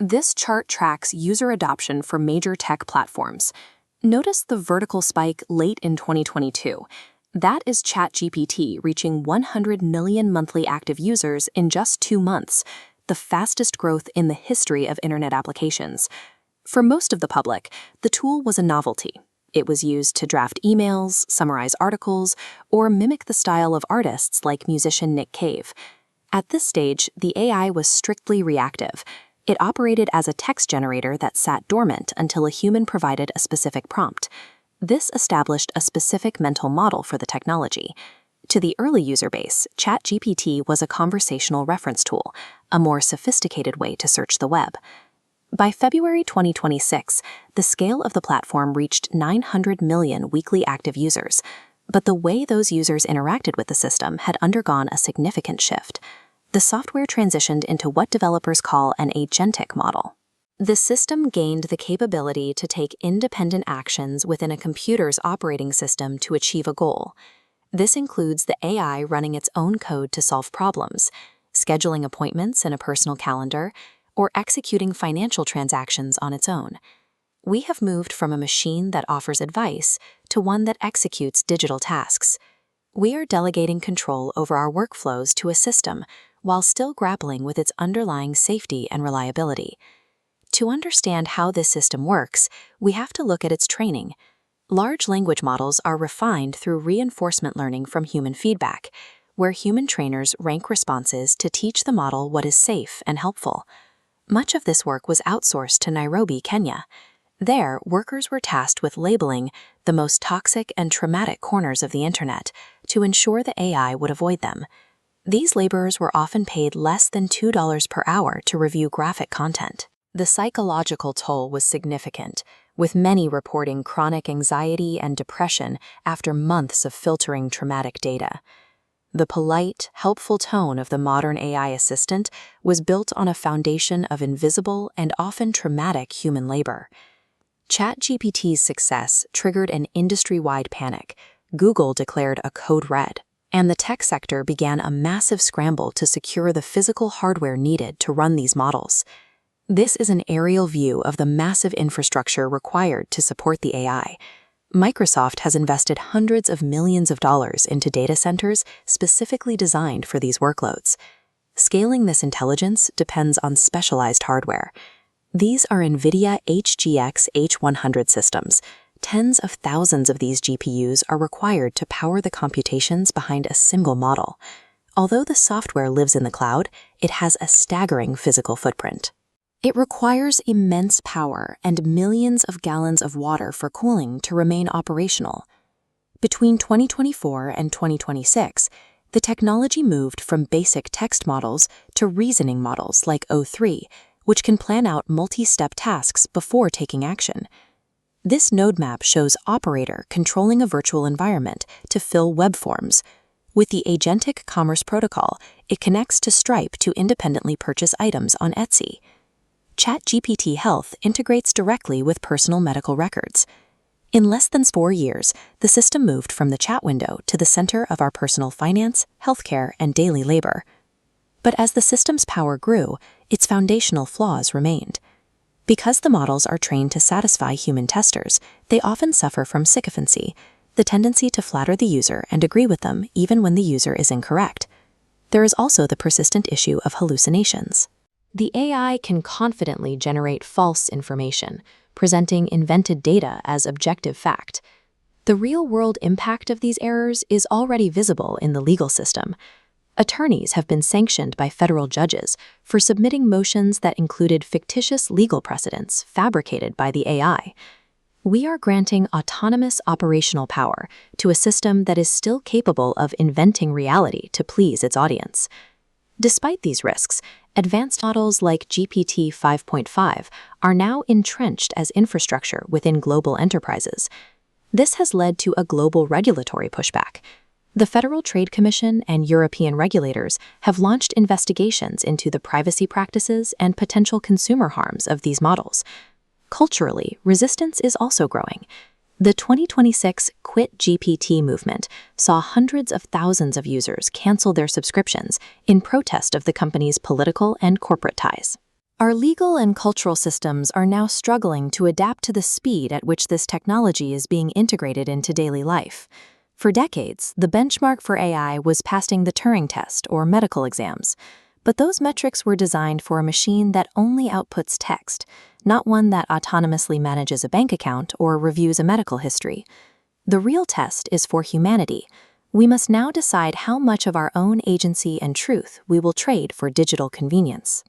This chart tracks user adoption for major tech platforms. Notice the vertical spike late in 2022. That is ChatGPT reaching 100 million monthly active users in just 2 months, the fastest growth in the history of internet applications. For most of the public, the tool was a novelty. It was used to draft emails, summarize articles, or mimic the style of artists like musician Nick Cave. At this stage, the AI was strictly reactive. It operated as a text generator that sat dormant until a human provided a specific prompt. This established a specific mental model for the technology. To the early user base, ChatGPT was a conversational reference tool, a more sophisticated way to search the web. By February 2026, the scale of the platform reached 900 million weekly active users, but the way those users interacted with the system had undergone a significant shift. The software transitioned into what developers call an agentic model. The system gained the capability to take independent actions within a computer's operating system to achieve a goal. This includes the AI running its own code to solve problems, scheduling appointments in a personal calendar, or executing financial transactions on its own. We have moved from a machine that offers advice to one that executes digital tasks. We are delegating control over our workflows to a system while still grappling with its underlying safety and reliability. To understand how this system works, we have to look at its training. Large language models are refined through reinforcement learning from human feedback, where human trainers rank responses to teach the model what is safe and helpful. Much of this work was outsourced to Nairobi, Kenya. There, workers were tasked with labeling the most toxic and traumatic corners of the internet to ensure the AI would avoid them. These laborers were often paid less than $2 per hour to review graphic content. The psychological toll was significant, with many reporting chronic anxiety and depression after months of filtering traumatic data. The polite, helpful tone of the modern AI assistant was built on a foundation of invisible and often traumatic human labor. ChatGPT's success triggered an industry-wide panic. Google declared a code red, and the tech sector began a massive scramble to secure the physical hardware needed to run these models. This is an aerial view of the massive infrastructure required to support the AI. Microsoft has invested hundreds of millions of dollars into data centers specifically designed for these workloads. Scaling this intelligence depends on specialized hardware. These are NVIDIA HGX H100 systems. Tens of thousands of these GPUs are required to power the computations behind a single model. Although the software lives in the cloud, it has a staggering physical footprint. It requires immense power and millions of gallons of water for cooling to remain operational. Between 2024 and 2026, the technology moved from basic text models to reasoning models like O3, which can plan out multi-step tasks before taking action. This node map shows operator controlling a virtual environment to fill web forms. With the Agentic Commerce Protocol, it connects to Stripe to independently purchase items on Etsy. ChatGPT Health integrates directly with personal medical records. In less than 4 years, the system moved from the chat window to the center of our personal finance, healthcare, and daily labor. But as the system's power grew, its foundational flaws remained. Because the models are trained to satisfy human testers, they often suffer from sycophancy, the tendency to flatter the user and agree with them even when the user is incorrect. There is also the persistent issue of hallucinations. The AI can confidently generate false information, presenting invented data as objective fact. The real-world impact of these errors is already visible in the legal system. Attorneys have been sanctioned by federal judges for submitting motions that included fictitious legal precedents fabricated by the AI. We are granting autonomous operational power to a system that is still capable of inventing reality to please its audience. Despite these risks, advanced models like GPT 5.5 are now entrenched as infrastructure within global enterprises. This has led to a global regulatory pushback. The Federal Trade Commission and European regulators have launched investigations into the privacy practices and potential consumer harms of these models. Culturally, resistance is also growing. The 2026 Quit GPT movement saw hundreds of thousands of users cancel their subscriptions in protest of the company's political and corporate ties. Our legal and cultural systems are now struggling to adapt to the speed at which this technology is being integrated into daily life. For decades, the benchmark for AI was passing the Turing test or medical exams, but those metrics were designed for a machine that only outputs text, not one that autonomously manages a bank account or reviews a medical history. The real test is for humanity. We must now decide how much of our own agency and truth we will trade for digital convenience.